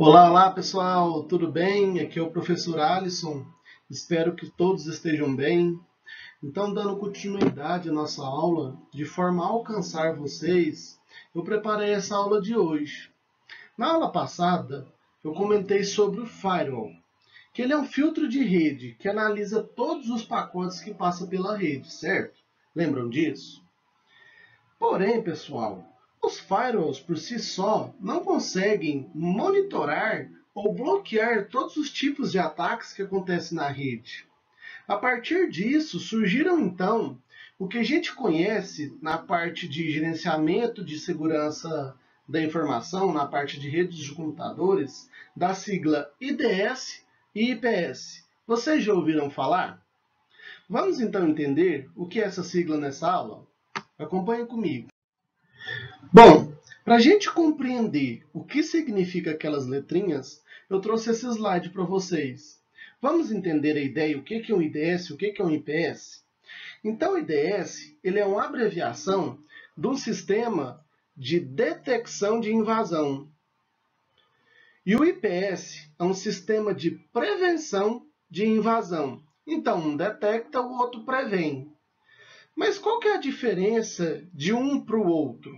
Olá, olá pessoal, tudo bem? Aqui é o professor Alisson. Espero que todos estejam bem. Então, dando continuidade à nossa aula, de forma a alcançar vocês, eu preparei essa aula de hoje. Na aula passada, eu comentei sobre o Firewall, que ele é um filtro de rede que analisa todos os pacotes que passam pela rede, certo? Lembram disso? Porém, pessoal, os firewalls por si só não conseguem monitorar ou bloquear todos os tipos de ataques que acontecem na rede. A partir disso, surgiram então o que a gente conhece na parte de gerenciamento de segurança da informação, na parte de redes de computadores, da sigla IDS e IPS. Vocês já ouviram falar? Vamos então entender o que é essa sigla nessa aula? Acompanhe comigo. Bom, para a gente compreender o que significa aquelas letrinhas, eu trouxe esse slide para vocês. Vamos entender a ideia, o que é um IDS, o que é um IPS? Então, o IDS ele é uma abreviação de um sistema de detecção de invasão. E o IPS é um sistema de prevenção de invasão. Então, um detecta, o outro prevém. Mas qual que é a diferença de um para o outro?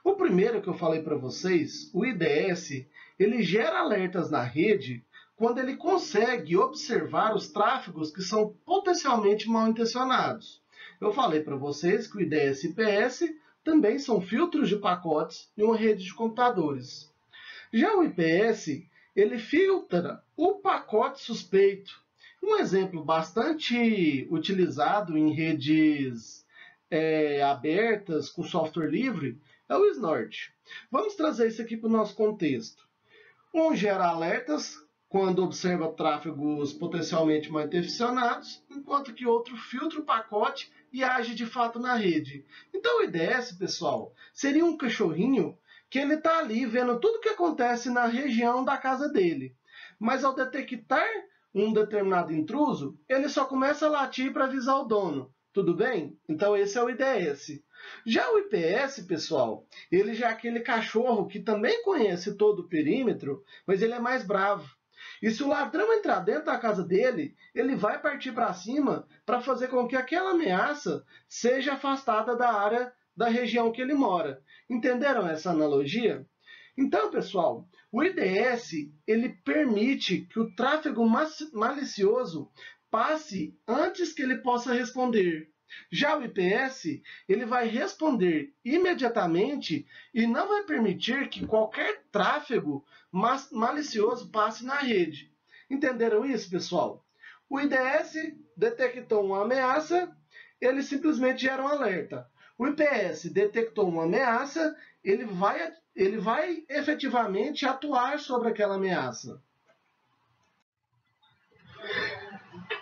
O primeiro que eu falei para vocês, o IDS, ele gera alertas na rede quando ele consegue observar os tráfegos que são potencialmente mal intencionados. Eu falei para vocês que o IDS e IPS também são filtros de pacotes em uma rede de computadores. Já o IPS, ele filtra o pacote suspeito. Um exemplo bastante utilizado em redes abertas com software livre é o Snort. Vamos trazer isso aqui para o nosso contexto. Um gera alertas quando observa tráfegos potencialmente mal intencionados, enquanto que outro filtra o pacote e age de fato na rede. Então o IDS, pessoal, seria um cachorrinho que ele está ali vendo tudo o que acontece na região da casa dele. Mas ao detectar um determinado intruso, ele só começa a latir para avisar o dono. Tudo bem? Então esse é o IDS. Já o IPS, pessoal, ele já é aquele cachorro que também conhece todo o perímetro, mas ele é mais bravo. E se o ladrão entrar dentro da casa dele, ele vai partir para cima para fazer com que aquela ameaça seja afastada da área da região que ele mora. Entenderam essa analogia? Então, pessoal, o IDS ele permite que o tráfego malicioso passe antes que ele possa responder. Já o IPS, ele vai responder imediatamente e não vai permitir que qualquer tráfego malicioso passe na rede. Entenderam isso, pessoal? O IDS detectou uma ameaça, ele simplesmente gera um alerta. O IPS detectou uma ameaça, ele vai efetivamente atuar sobre aquela ameaça.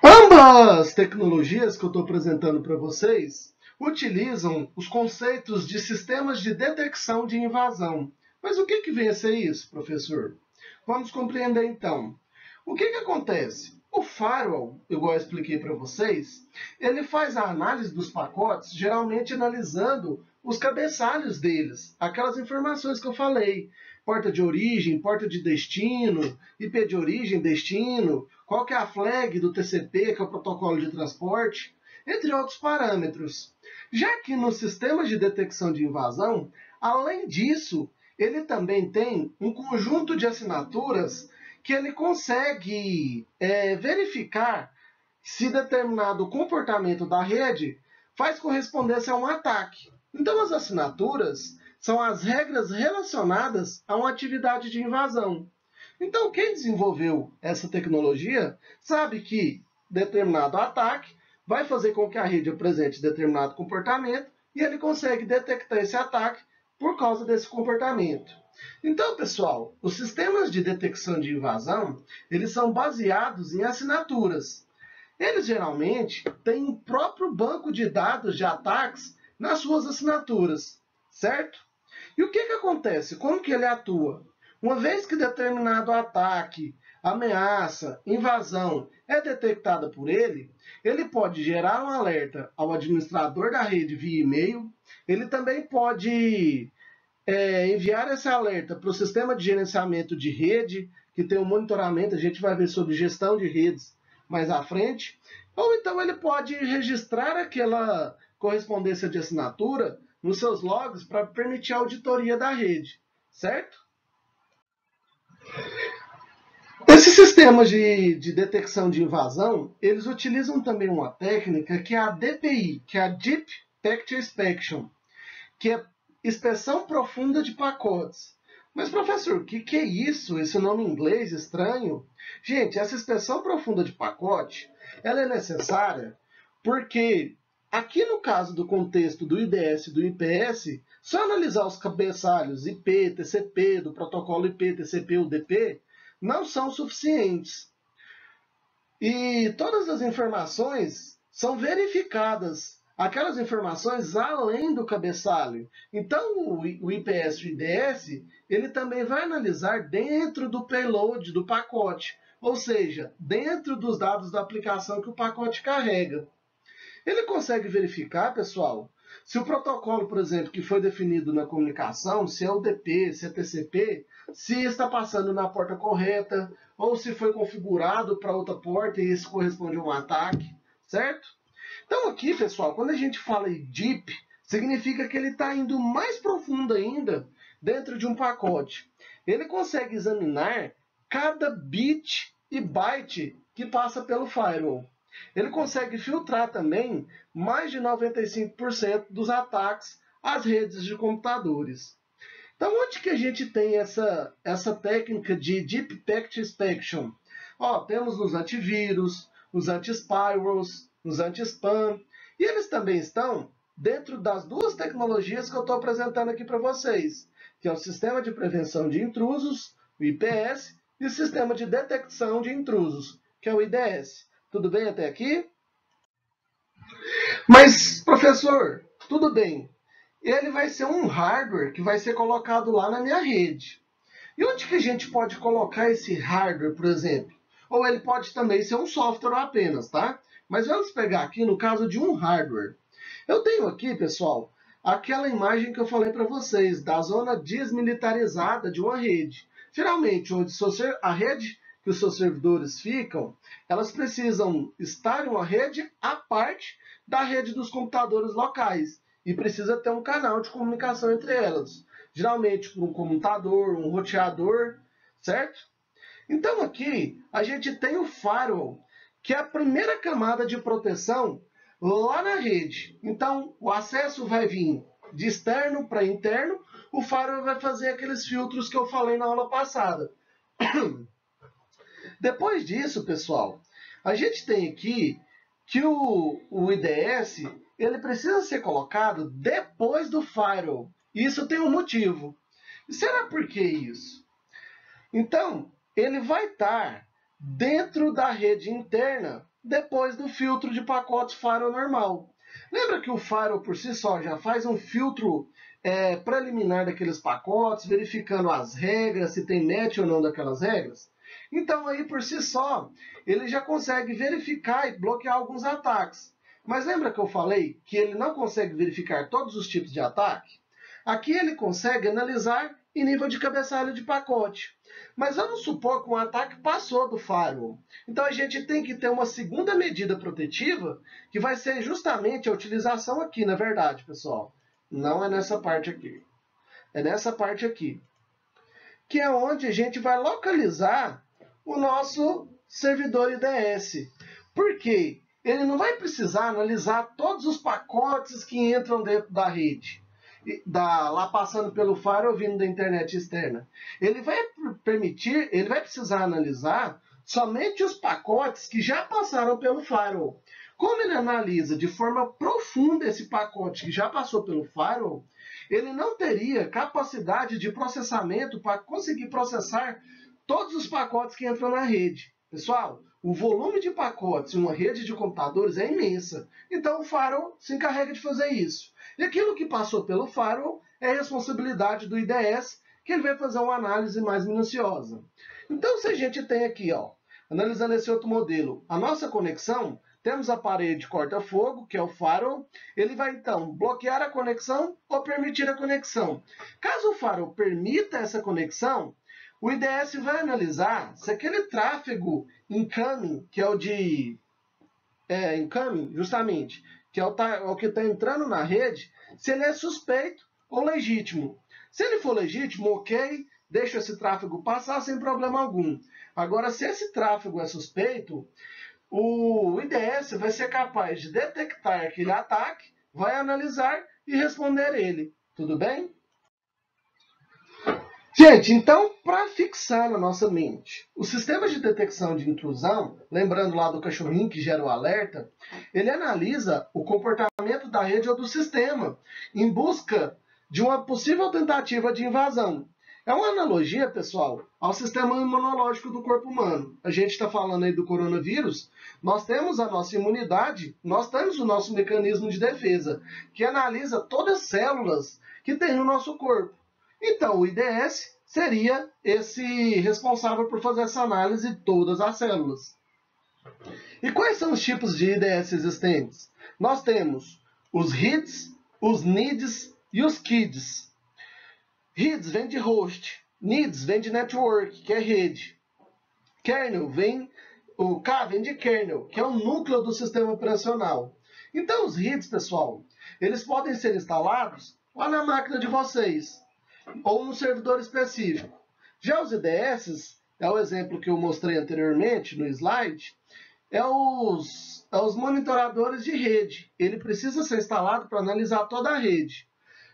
Ambas tecnologias que eu estou apresentando para vocês utilizam os conceitos de sistemas de detecção de invasão. Mas o que vem a ser isso, professor? Vamos compreender então. O que acontece? O firewall, igual eu expliquei para vocês, ele faz a análise dos pacotes, geralmente analisando os cabeçalhos deles, aquelas informações que eu falei. Porta de origem, porta de destino, IP de origem, destino, qual que é a flag do TCP, que é o protocolo de transporte, entre outros parâmetros. Já que no sistema de detecção de invasão, além disso, ele também tem um conjunto de assinaturas que ele consegue verificar se determinado comportamento da rede faz correspondência a um ataque. Então, as assinaturas são as regras relacionadas a uma atividade de invasão. Então, quem desenvolveu essa tecnologia sabe que determinado ataque vai fazer com que a rede apresente determinado comportamento e ele consegue detectar esse ataque por causa desse comportamento. Então, pessoal, os sistemas de detecção de invasão, eles são baseados em assinaturas. Eles geralmente têm um próprio banco de dados de ataques nas suas assinaturas, certo? E o que acontece? Como que ele atua? Uma vez que determinado ataque, ameaça, invasão é detectada por ele pode gerar um alerta ao administrador da rede via e-mail, ele também pode enviar esse alerta para o sistema de gerenciamento de rede, que tem um monitoramento, a gente vai ver sobre gestão de redes mais à frente, ou então ele pode registrar aquela correspondência de assinatura nos seus logs para permitir a auditoria da rede, certo? Esses sistemas de detecção de invasão, eles utilizam também uma técnica que é a DPI, que é a Deep Packet Inspection, que é inspeção profunda de pacotes. Mas, professor, o que é isso? Esse nome em inglês estranho? Gente, essa inspeção profunda de pacote, ela é necessária porque, aqui no caso do contexto do IDS e do IPS, só analisar os cabeçalhos IP, TCP, do protocolo IP, TCP, UDP, não são suficientes. E todas as informações são verificadas, aquelas informações além do cabeçalho. Então, o IPS e o IDS, ele também vai analisar dentro do payload do pacote, ou seja, dentro dos dados da aplicação que o pacote carrega. Ele consegue verificar, pessoal, se o protocolo, por exemplo, que foi definido na comunicação, se é UDP, se é TCP, se está passando na porta correta, ou se foi configurado para outra porta e isso corresponde a um ataque, certo? Então aqui, pessoal, quando a gente fala em deep, significa que ele está indo mais profundo ainda dentro de um pacote. Ele consegue examinar cada bit e byte que passa pelo firewall. Ele consegue filtrar também mais de 95% dos ataques às redes de computadores. Então, onde que a gente tem essa técnica de Deep Packet Inspection? Temos nos antivírus, nos anti-spirals, nos anti-spam, e eles também estão dentro das duas tecnologias que eu estou apresentando aqui para vocês, que é o Sistema de Prevenção de Intrusos, o IPS, e o Sistema de Detecção de Intrusos, que é o IDS. Tudo bem até aqui? Mas, professor, tudo bem. Ele vai ser um hardware que vai ser colocado lá na minha rede. E onde que a gente pode colocar esse hardware, por exemplo? Ou ele pode também ser um software apenas, tá? Mas vamos pegar aqui no caso de um hardware. Eu tenho aqui, pessoal, aquela imagem que eu falei para vocês, da zona desmilitarizada de uma rede. Geralmente, onde a rede que os seus servidores ficam, elas precisam estar em uma rede à parte da rede dos computadores locais. E precisa ter um canal de comunicação entre elas. Geralmente por um comutador, um roteador, certo? Então aqui a gente tem o firewall, que é a primeira camada de proteção lá na rede. Então o acesso vai vir de externo para interno, o firewall vai fazer aqueles filtros que eu falei na aula passada. Depois disso, pessoal, a gente tem aqui que o IDS ele precisa ser colocado depois do firewall. Isso tem um motivo. E será por que isso? Então, ele vai estar dentro da rede interna depois do filtro de pacotes firewall normal. Lembra que o firewall por si só já faz um filtro preliminar daqueles pacotes, verificando as regras, se tem match ou não daquelas regras? Então, aí por si só, ele já consegue verificar e bloquear alguns ataques. Mas lembra que eu falei que ele não consegue verificar todos os tipos de ataque? Aqui ele consegue analisar em nível de cabeçalho de pacote. Mas vamos supor que um ataque passou do firewall. Então a gente tem que ter uma segunda medida protetiva, que vai ser justamente a utilização aqui, na verdade, pessoal. Não é nessa parte aqui. É nessa parte aqui. Que é onde a gente vai localizar o nosso servidor IDS. Por quê? Ele não vai precisar analisar todos os pacotes que entram dentro da rede, lá passando pelo firewall vindo da internet externa. Ele vai precisar analisar somente os pacotes que já passaram pelo firewall. Como ele analisa de forma profunda esse pacote que já passou pelo firewall, ele não teria capacidade de processamento para conseguir processar todos os pacotes que entram na rede. Pessoal, o volume de pacotes em uma rede de computadores é imensa. Então o firewall se encarrega de fazer isso. E aquilo que passou pelo firewall é responsabilidade do IDS, que ele vai fazer uma análise mais minuciosa. Então, se a gente tem aqui, analisando esse outro modelo, a nossa conexão Temos a parede corta-fogo, que é o firewall. Ele vai, então, bloquear a conexão ou permitir a conexão. Caso o firewall permita essa conexão, o IDS vai analisar se aquele tráfego incoming, que é o de... incoming, justamente, que é o que está entrando na rede, se ele é suspeito ou legítimo. Se ele for legítimo, ok, deixa esse tráfego passar sem problema algum. Agora, se esse tráfego é suspeito, o IDS vai ser capaz de detectar aquele ataque, vai analisar e responder ele. Tudo bem? Gente, então, para fixar na nossa mente, o sistema de detecção de intrusão, lembrando lá do cachorrinho que gera o alerta, ele analisa o comportamento da rede ou do sistema em busca de uma possível tentativa de invasão. É uma analogia, pessoal, ao sistema imunológico do corpo humano. A gente está falando aí do coronavírus, nós temos a nossa imunidade, nós temos o nosso mecanismo de defesa, que analisa todas as células que tem no nosso corpo. Então, o IDS seria esse responsável por fazer essa análise de todas as células. E quais são os tipos de IDS existentes? Nós temos os RIDs, os NIDs e os KIDs. RIDs vem de host, NIDs vem de network, que é rede. O K vem de kernel, que é o núcleo do sistema operacional. Então, os RIDs, pessoal, eles podem ser instalados lá na máquina de vocês, ou no servidor específico. Já os IDS, é o exemplo que eu mostrei anteriormente no slide, é os monitoradores de rede. Ele precisa ser instalado para analisar toda a rede.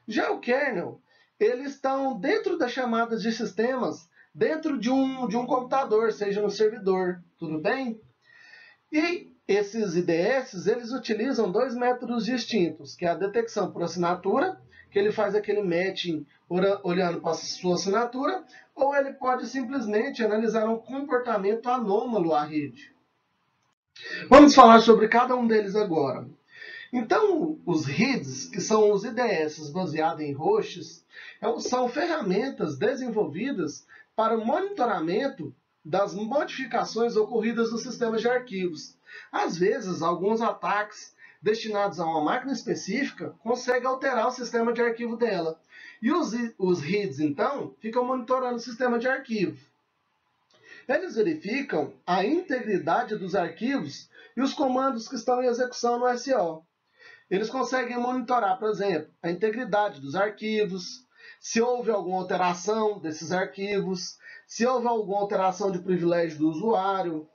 Já o kernel, eles estão dentro das chamadas de sistemas, dentro de um computador, seja no servidor, tudo bem? E esses IDS, eles utilizam dois métodos distintos, que é a detecção por assinatura, que ele faz aquele matching olhando para a sua assinatura, ou ele pode simplesmente analisar um comportamento anômalo à rede. Vamos falar sobre cada um deles agora. Então, os RIDs, que são os IDS baseados em hosts, são ferramentas desenvolvidas para o monitoramento das modificações ocorridas nos sistemas de arquivos. Às vezes, alguns ataques destinados a uma máquina específica conseguem alterar o sistema de arquivo dela. E os RIDs, então, ficam monitorando o sistema de arquivo. Eles verificam a integridade dos arquivos e os comandos que estão em execução no SO. Eles conseguem monitorar, por exemplo, a integridade dos arquivos, se houve alguma alteração desses arquivos, se houve alguma alteração de privilégio do usuário,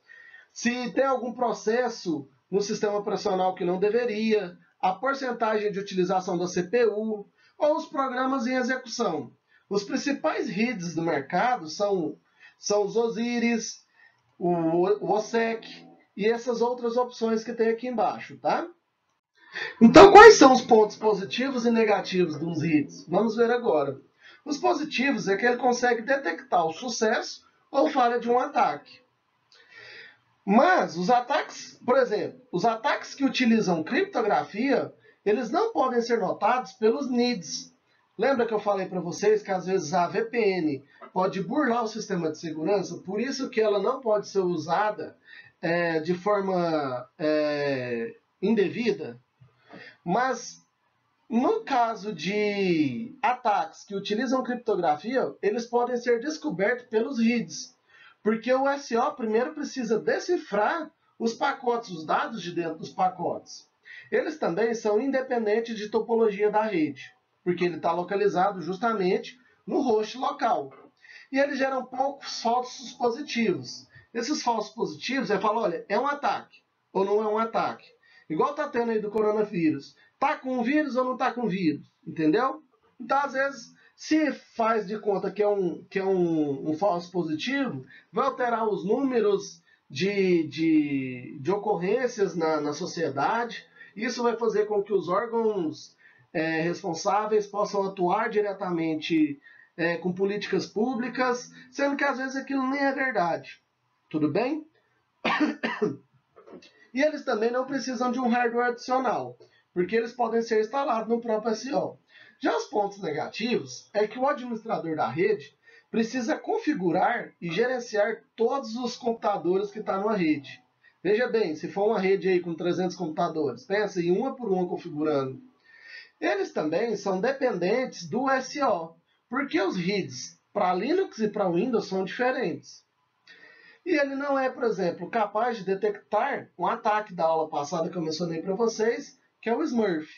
se tem algum processo no sistema operacional que não deveria, a porcentagem de utilização da CPU ou os programas em execução. Os principais RIDs do mercado são os OSIRIS, o OSSEC e essas outras opções que tem aqui embaixo, tá? Então, quais são os pontos positivos e negativos dos RIDs? Vamos ver agora. Os positivos é que ele consegue detectar o sucesso ou falha de um ataque. Mas os ataques, por exemplo, os ataques que utilizam criptografia, eles não podem ser notados pelos NIDs. Lembra que eu falei para vocês que às vezes a VPN pode burlar o sistema de segurança, por isso que ela não pode ser usada de forma indevida? Mas no caso de ataques que utilizam criptografia, eles podem ser descobertos pelos RIDs, porque o SO primeiro precisa decifrar os pacotes, os dados de dentro dos pacotes. Eles também são independentes de topologia da rede, porque ele está localizado justamente no host local. E eles geram poucos falsos positivos. Esses falsos positivos, falar, olha, é um ataque ou não é um ataque. Igual está tendo aí do coronavírus. Está com vírus ou não está com vírus? Entendeu? Então, às vezes, se faz de conta que é um falso positivo, vai alterar os números de ocorrências na sociedade. Isso vai fazer com que os órgãos responsáveis possam atuar diretamente com políticas públicas, sendo que às vezes aquilo nem é verdade. Tudo bem? E eles também não precisam de um hardware adicional, porque eles podem ser instalados no próprio SO. Já os pontos negativos é que o administrador da rede precisa configurar e gerenciar todos os computadores que estão na rede. Veja bem, se for uma rede aí com 300 computadores, pensa em uma por uma configurando. Eles também são dependentes do SO, porque os RIDs para Linux e para Windows são diferentes. E ele não é, por exemplo, capaz de detectar um ataque da aula passada que eu mencionei para vocês, que é o Smurf.